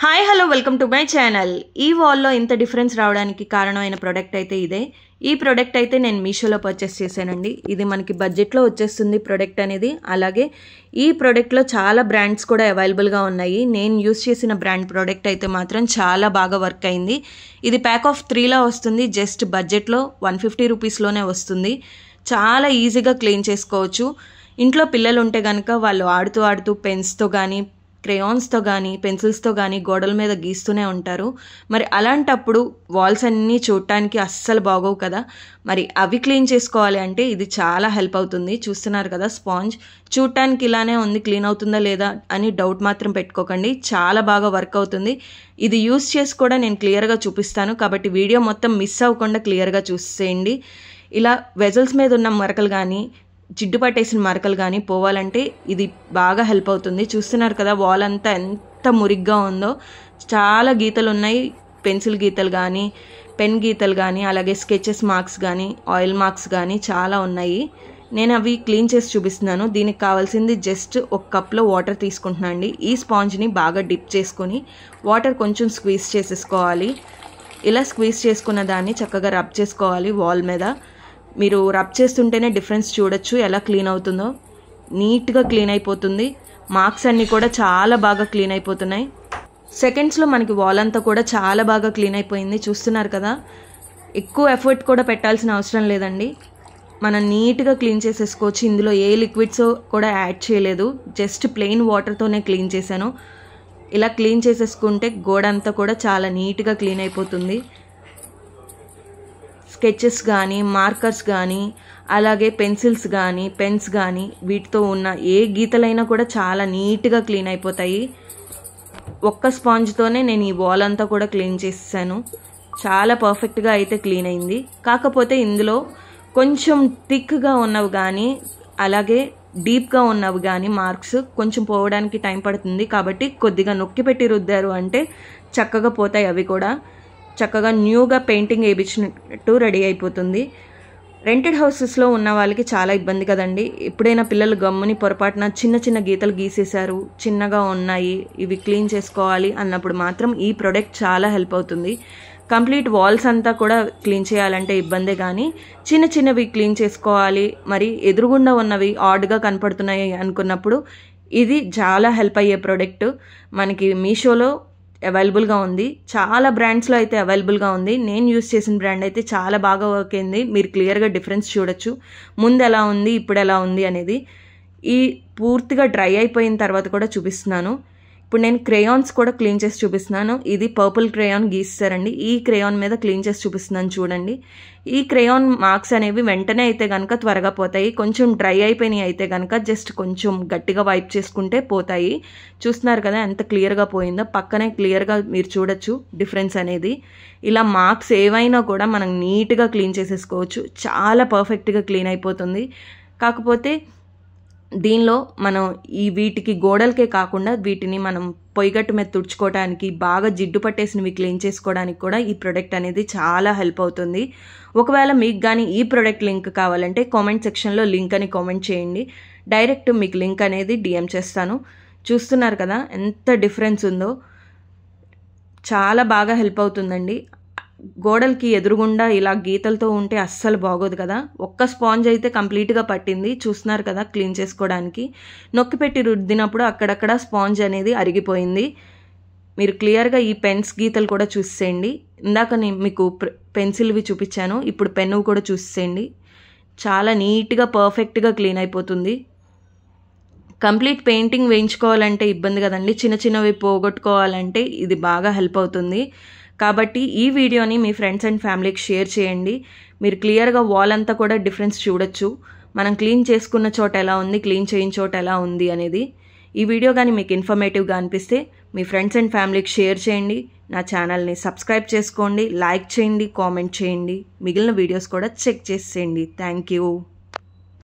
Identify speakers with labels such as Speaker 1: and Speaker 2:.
Speaker 1: Hi hello welcome to my channel. ఈ వాల్లో ఇంత difference రావడానికి కారణమైన ప్రోడక్ట్ అయితే ఇదే. ఈ ప్రోడక్ట్ అయితే నేను మీషోలో పర్చేస్ చేశానండి. ఇది మనకి బడ్జెట్లో వచ్చేస్తుంది ప్రోడక్ట్ అనేది. అలాగే ఈ ప్రోడక్ట్లో చాలా బ్రాండ్స్ కూడా అవైలబుల్గా ఉన్నాయి. నేను యూస్ చేసిన బ్రాండ్ ప్రోడక్ట్ అయితే మాత్రం చాలా బాగా వర్క్ అయింది. ఇది ప్యాక్ ఆఫ్ 3లా వస్తుంది. జస్ట్ బడ్జెట్లో 150 రూపీస్లోనే వస్తుంది. చాలా ఈజీగా క్లీన్ చేసుకోవచ్చు. ఇంట్లో పిల్లలు ఉంటే కనుక వాళ్ళు ఆడుతూ పెన్స్తో కానీ క్రేయాన్స్తో కానీ పెన్సిల్స్తో కానీ గోడల మీద గీస్తూనే ఉంటారు. మరి అలాంటప్పుడు వాల్స్ అన్నీ చూడటానికి అస్సలు బాగోవు కదా. మరి అవి క్లీన్ చేసుకోవాలి అంటే ఇది చాలా హెల్ప్ అవుతుంది. చూస్తున్నారు కదా స్పాంజ్ చూడటానికి ఇలానే ఉంది, క్లీన్ అవుతుందా లేదా అని డౌట్ మాత్రం పెట్టుకోకండి. చాలా బాగా వర్క్ అవుతుంది. ఇది యూస్ చేసి కూడా నేను క్లియర్గా చూపిస్తాను కాబట్టి వీడియో మొత్తం మిస్ అవ్వకుండా క్లియర్గా చూసేయండి. ఇలా వెజల్స్ మీద ఉన్న మరకలు కానీ జిడ్డు పట్టేసిన మరకలు కానీ పోవాలంటే ఇది బాగా హెల్ప్ అవుతుంది. చూస్తున్నారు కదా వాల్ అంతా ఎంత మురిగ్గా ఉందో. చాలా గీతలు ఉన్నాయి, పెన్సిల్ గీతలు కానీ పెన్ గీతలు కానీ అలాగే స్కెచెస్ మార్క్స్ కానీ ఆయిల్ మార్క్స్ కానీ చాలా ఉన్నాయి. నేను అవి క్లీన్ చేసి చూపిస్తున్నాను. దీనికి కావాల్సింది జస్ట్ ఒక కప్లో వాటర్ తీసుకుంటున్నాను అండి. ఈ స్పాంజ్ని బాగా డిప్ చేసుకొని వాటర్ కొంచెం స్క్వీజ్ చేసేసుకోవాలి. ఇలా స్క్వీజ్ చేసుకున్న దాన్ని చక్కగా రబ్ చేసుకోవాలి వాల్ మీద. మీరు రబ్ చేస్తుంటేనే డిఫరెన్స్ చూడొచ్చు ఎలా క్లీన్ అవుతుందో. నీట్గా క్లీన్ అయిపోతుంది. మార్క్స్ అన్నీ కూడా చాలా బాగా క్లీన్ అయిపోతున్నాయి. సెకండ్స్లో మనకి వాల్ అంతా కూడా చాలా బాగా క్లీన్ అయిపోయింది. చూస్తున్నారు కదా, ఎక్కువ ఎఫర్ట్ కూడా పెట్టాల్సిన అవసరం లేదండి. మనం నీట్గా క్లీన్ చేసేసుకోవచ్చు. ఇందులో ఏ లిక్విడ్స్ కూడా యాడ్ చేయలేదు. జస్ట్ ప్లెయిన్ వాటర్తోనే క్లీన్ చేశాను. ఇలా క్లీన్ చేసేసుకుంటే గోడ అంతా కూడా చాలా నీట్గా క్లీన్ అయిపోతుంది. స్కెచెస్ కానీ మార్కర్స్ కానీ అలాగే పెన్సిల్స్ కానీ పెన్స్ కానీ వీటితో ఉన్న ఏ గీతలైనా కూడా చాలా నీట్గా క్లీన్ అయిపోతాయి. ఒక్క స్పాంజ్తోనే నేను ఈ వాల్ అంతా కూడా క్లీన్ చేసేసాను. చాలా పర్ఫెక్ట్గా అయితే క్లీన్ అయింది. కాకపోతే ఇందులో కొంచెం థిక్గా ఉన్నవి కానీ అలాగే డీప్గా ఉన్నవి కానీ మార్క్స్ కొంచెం పోవడానికి టైం పడుతుంది. కాబట్టి కొద్దిగా నొక్కి పెట్టి రుద్దారు అంటే చక్కగా పోతాయి. అవి కూడా చక్కగా న్యూగా పెయింటింగ్ వేయించినట్టు రెడీ అయిపోతుంది. రెంటెడ్ హౌసెస్లో ఉన్న వాళ్ళకి చాలా ఇబ్బంది కదండి. ఎప్పుడైనా పిల్లలు గమ్ముని పొరపాటున చిన్న గీతలు గీసేశారు, చిన్నగా ఉన్నాయి, ఇవి క్లీన్ చేసుకోవాలి అన్నప్పుడు మాత్రం ఈ ప్రోడక్ట్ చాలా హెల్ప్ అవుతుంది. కంప్లీట్ వాల్స్ అంతా కూడా క్లీన్ చేయాలంటే ఇబ్బందే కానీ చిన్నవి క్లీన్ చేసుకోవాలి, మరి ఎదురుగుండా ఉన్నవి ఆడ్గా కనపడుతున్నాయి అనుకున్నప్పుడు ఇది చాలా హెల్ప్ అయ్యే ప్రోడక్ట్. మనకి మీషోలో అవైలబుల్గా ఉంది. చాలా బ్రాండ్స్లో అయితే అవైలబుల్గా ఉంది. నేను యూస్ చేసిన బ్రాండ్ అయితే చాలా బాగా వర్క్ అయింది. మీరు క్లియర్గా డిఫరెన్స్ చూడొచ్చు. ముందు ఎలా ఉంది ఇప్పుడు ఎలా ఉంది అనేది. ఈ పూర్తిగా డ్రై అయిపోయిన తర్వాత కూడా చూపిస్తున్నాను. ఇప్పుడు నేను క్రేయాన్స్ కూడా క్లీన్ చేసి చూపిస్తున్నాను. ఇది పర్పుల్ క్రేయాన్ గీస్తారండి. ఈ క్రేయాన్ మీద క్లీన్ చేసి చూపిస్తున్నాను చూడండి. ఈ క్రేయాన్ మార్క్స్ అనేవి వెంటనే అయితే కనుక త్వరగా పోతాయి. కొంచెం డ్రై అయిపోయినాయి అయితే కనుక జస్ట్ కొంచెం గట్టిగా వైప్ చేసుకుంటే పోతాయి. చూస్తున్నారు కదా ఎంత క్లియర్గా పోయిందో. పక్కనే క్లియర్గా మీరు చూడొచ్చు డిఫరెన్స్ అనేది. ఇలా మార్క్స్ ఏవైనా కూడా మనం నీట్గా క్లీన్ చేసేసుకోవచ్చు. చాలా పర్ఫెక్ట్గా క్లీన్ అయిపోతుంది. కాకపోతే దీనిలో మనం వీటికి గోడలకే కాకుండా వీటిని మనం పొయ్యిగట్టు మీద తుడుచుకోవడానికి బాగా జిడ్డు పట్టేసినవి క్లీన్ చేసుకోవడానికి కూడా ఈ ప్రోడక్ట్ అనేది చాలా హెల్ప్ అవుతుంది. ఒకవేళ మీకు కానీ ఈ ప్రోడక్ట్ లింక్ కావాలంటే కామెంట్ సెక్షన్లో లింక్ అని కామెంట్ చేయండి. డైరెక్ట్ మీకు లింక్ అనేది డిఎం చేస్తాను. చూస్తున్నారు కదా ఎంత డిఫరెన్స్ ఉందో. చాలా బాగా హెల్ప్ అవుతుందండి. గోడలకి ఎదురుగుండా ఇలా గీతలతో ఉంటే అస్సలు బాగోదు కదా. ఒక్క స్పాంజ్ అయితే కంప్లీట్గా పట్టింది. చూస్తున్నారు కదా క్లీన్ చేసుకోవడానికి. నొక్కి పెట్టి రుద్దినప్పుడు అక్కడక్కడ స్పాంజ్ అనేది అరిగిపోయింది. మీరు క్లియర్గా ఈ పెన్స్ గీతలు కూడా చూసేయండి. ఇందాక నేను మీకు పెన్సిల్వి చూపించాను, ఇప్పుడు పెన్ను కూడా చూసేయండి. చాలా నీట్గా పర్ఫెక్ట్గా క్లీన్ అయిపోతుంది. కంప్లీట్ పెయింటింగ్ వేయించుకోవాలంటే ఇబ్బంది కదండి. చిన్నవి పోగొట్టుకోవాలంటే ఇది బాగా హెల్ప్ అవుతుంది. కాబట్టి ఈ వీడియోని మీ ఫ్రెండ్స్ అండ్ ఫ్యామిలీకి షేర్ చేయండి. మీరు క్లియర్గా వాల్ అంతా కూడా డిఫరెన్స్ చూడొచ్చు. మనం క్లీన్ చేసుకున్న చోట ఎలా ఉంది, క్లీన్ చేయని చోట ఎలా ఉంది అనేది. ఈ వీడియో కానీ మీకు ఇన్ఫర్మేటివ్గా అనిపిస్తే మీ ఫ్రెండ్స్ అండ్ ఫ్యామిలీకి షేర్ చేయండి. నా ఛానల్ని సబ్స్క్రైబ్ చేసుకోండి, లైక్ చేయండి, కామెంట్ చేయండి. మిగిలిన వీడియోస్ కూడా చెక్ చేసేయండి. Thank you.